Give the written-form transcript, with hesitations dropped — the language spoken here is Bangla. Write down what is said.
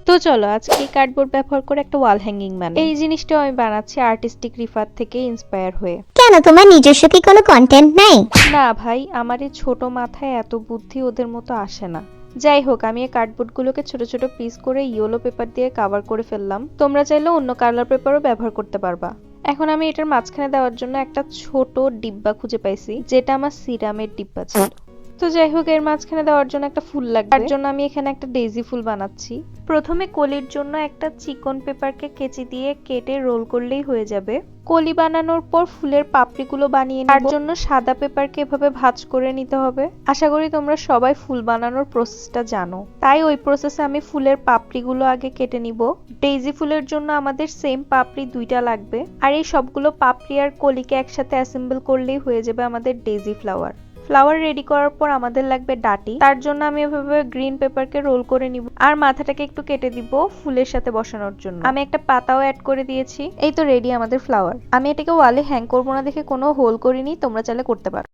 তো চলো আজকে কার্ডবোর্ড ব্যবহার করে একটা ওয়াল হ্যাঙ্গিং বানাই। এই জিনিসটা আমি বানাচ্ছি আর্টিস্টিক রিফাত থেকে ইন্সপায়ার হয়ে। কেন, তোমার নিজস্ব কি কোনো কন্টেন্ট নাই? না ভাই, আমার এই ছোট মাথায় এত বুদ্ধি ওদের মতো আসে না। যাই হোক, আমি এই কার্ডবোর্ডগুলোকে ছোট ছোট পিস করে ইয়েলো পেপার দিয়ে কভার করে ফেললাম। তোমরা চাইলে অন্য কালার পেপারও ব্যবহার করতে পারবা। এখন আমি এটার মাঝখানে দেওয়ার জন্য একটা ছোট ডিব্বা খুঁজে পাইছি, যেটা আমার সিরামের ডিব্বা ছিল। তো যাই হোক, এর মাঝখানে দেওয়ার জন্য একটা ফুল লাগবে। তার জন্য আমি এখানে একটা ডেইজি ফুল বানাচ্ছি। প্রথমে কলির জন্য একটা চিকন পেপারকে কেচি দিয়ে কেটে রোল করলেই হয়ে যাবে। কলি বানানোর পর ফুলের পাপড়িগুলো বানিয়ে নিব। তার জন্য সাদা পেপারকে এভাবে ভাঁজ করে নিতে হবে। আশা করি তোমরা সবাই ফুল বানানোর প্রসেসটা জানো, তাই ওই প্রসেসে আমি ফুলের পাপড়িগুলো আগে কেটে নিব। ডেইজি ফুলের জন্য আমাদের সেম পাপড়ি দুইটা লাগবে, আর এই সবগুলো পাপড়ি আর কলিকে একসাথে অ্যাসেম্বল করলেই হয়ে যাবে আমাদের ডেইজি ফ্লাওয়ার। ফ্লাওয়ার রেডি করার পর আমাদের লাগবে ডাটি। তার জন্য আমি এভাবে গ্রিন পেপারকে রোল করে নিব, আর মাথাটাকে একটু কেটে দিব ফুলের সাথে বসানোর জন্য। আমি একটা পাতাও অ্যাড করে দিয়েছি। এই তো রেডি আমাদের ফ্লাওয়ার। আমি এটাকে ওয়ালে হ্যাং করবো না দেখে কোনো হোল করিনি, তোমরা চাইলে করতে পারো।